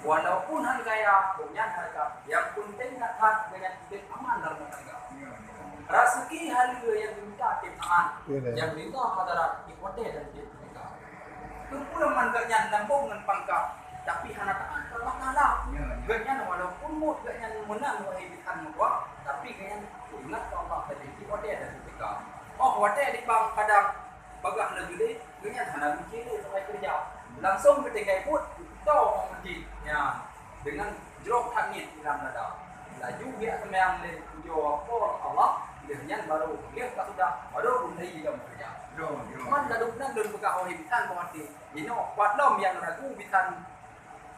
Walaupun harga punya harga, yang penting hak dengan tim aman dalam harga. Rezeki hal yang diminta tim aman, yang diminta adalah ikote dan tim mereka. Kumpulan mangganya nambung dengan pangkat, tapi hana taat Allah Taala. Ganyan walaupun mu ganyan menang wahibitan muka, tapi ganyan ingat Allah tadi ikote dan mereka. Oh, wate di bang kadang bagah lagi deh, ganyan hana mikir sampai kerja. Langsung ketika ikut tahu masjid ya dengan jeruk hangit dalam dada. Laju dia sembahyang le jawab Allah, dia baru dia tak sudah baru mulai dalam kerja. Man daduk nan dun buka orang bitan berarti. Ino padam yang ragu bitan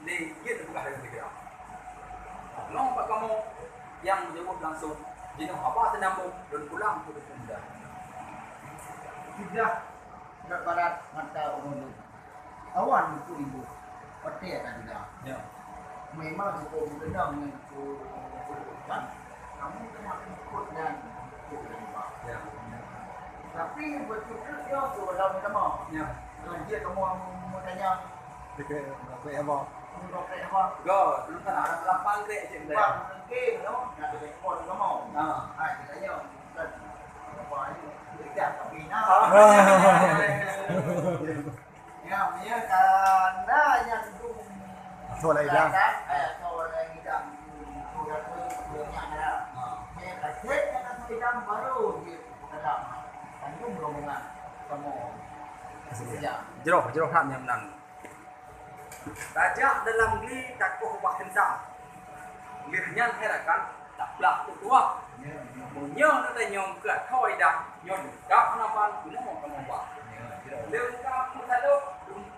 le dia buka hari kerja. No pak kamu yang jawab langsung. Jino apa senambung dun pulang ke sudah. Tidak barat mata umum. Awan itu ibu, peti akan tidak. Ya. Memang jika berdendam dengan kehidupan, kamu kena ikut dan ikut dan buat. Ya. Tapi betul dia tu dalam kamu. Ya. Dia kamu mau tanya. Dekat apa? Roket apa? Go, lu kan ada lapang dek cik dah. Pak, mungkin no, nak ada ekor kamu. Kita tanya. Apa ini? Tidak tapi nak. Ya, dia karena yang itu Thua lại ra. Thua lại ra. Thua lại ra. Dia kasih kan kita baru dia dalam. Tanggung rombongan kamu. Jeruk ham yang menang. Tajak dalam gli takuh ubah hentak. Lirnya herakan tak pelak tu tua. Punya nak nyom ke thoi dah. Nyom dak napan guna mau kamu buat. Lengkap putalo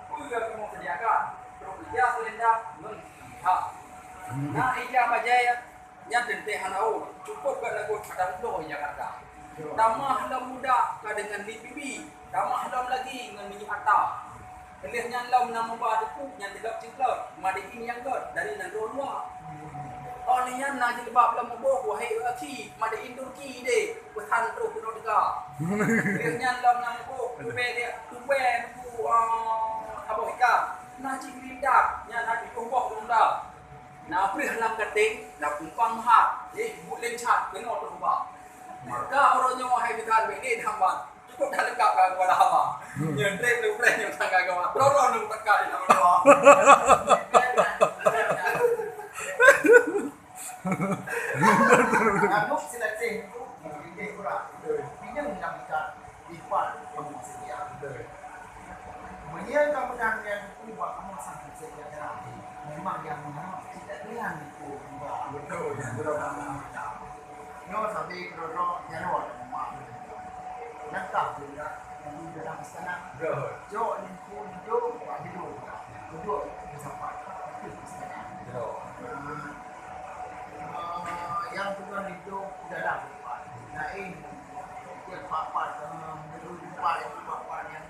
puya kamu sediakan. Terus dia selendang menghak. Nah iya bajaya yang tente hanau cukup kan lagu kadang do yang ada. Tamah lam muda ka dengan BBB, tamah lam lagi dengan minyak atas. Kelihnya lam nama baduku yang tidak cingklot, madi ini yang god dari negara luar. Olehnya nak jilbab lam mabok wahai aki, madi Indoki deh, kutan terus kuno dega. Kelihnya lam nama mabok, tube dia, tube ku apa ika, nasi gerindak, nya nasi kumbok undang. Nah, perih lam keting, dah kumpang hat, bulen cat, kena terubah. Maka orangnya wahai bitan begini hamba, cukup dah lengkap kan kepada hamba. Nyentrik tu plan yang sangat gawat. Tolong tu tekak di dalam doa. Anuk seleksi itu mungkin kurang. Pinjam dinamika ikhwan kamu sedia. Menyia kamu dan yang itu buat kamu sangat sedia kan. Memang yang mana tidak lihat itu enggak. Betul, betul. No sampai kalau nyawa mak. Nakah juga yang dalam istana. Jo ni pun jo hidup. Kedua sampai itu istana. Yang bukan itu dalam naik dia papat berjumpa yang papat yang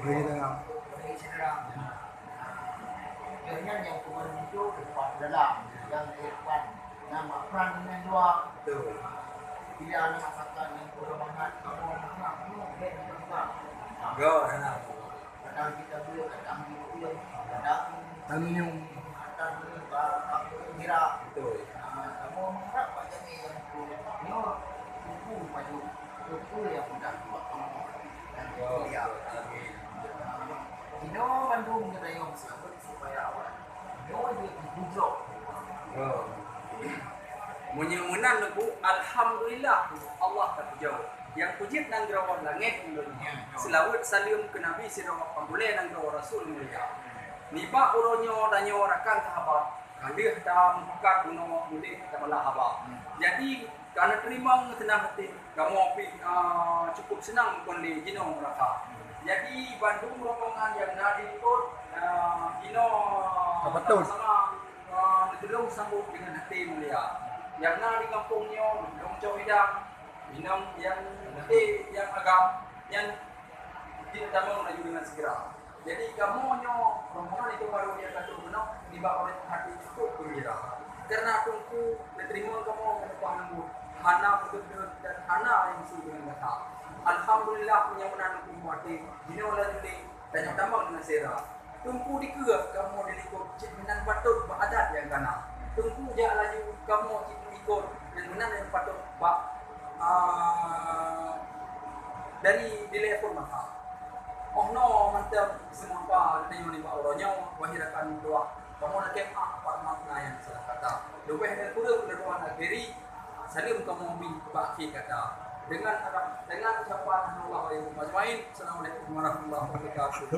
beri sedang dengan yang bukan itu depan dalam yang depan nama peran dengan dua tidak ada masakan yang berbangat kamu kadang kita beli kadang kita kadang Aluminium. kadang kira kamu mengharap macam ni yang tu buku maju buku yang mudah buat kamu dan kuliah Dino Bandung kita yang sambut supaya awal Dino dia dibujuk Menyemunan aku alhamdulillah Allah terjauh. Yang puji nang gerawan langit dunia. Selawat salim ke Nabi sirah pambule nang gerawan Rasul mulia. Niba uronyo danyo rakan sahabat. Kandir dah buka kuno mudik kepada sahabat. Jadi karena terima senang hati, kamu cukup senang pun di Jino mereka. Jadi Bandung rombongan yang dari ikut Jino sama belum sambut dengan hati mulia. Yang nak di kampungnya belum coba minum yang hati yang agam yang tidak tahu maju dengan segera. Jadi kamu rombongan itu baru dia kata benar dibawa oleh hati cukup gembira. Karena tungku diterima kamu menepah nunggu hana betul dan hana yang sudah dengan kata. Alhamdulillah punya menantu mati. Jino lagi dan yang tambah dengan sera. Tungku dikerak kamu dilikut cik menang patut dari telepon maka oh no mantap semua apa tanya ni pak orangnya wahirakan doa kamu nak apa makna yang salah kata lebih dari kurang doa nak beri salim kamu bi baki kata dengan ucapan Allah yang majmain. Assalamualaikum warahmatullahi wabarakatuh.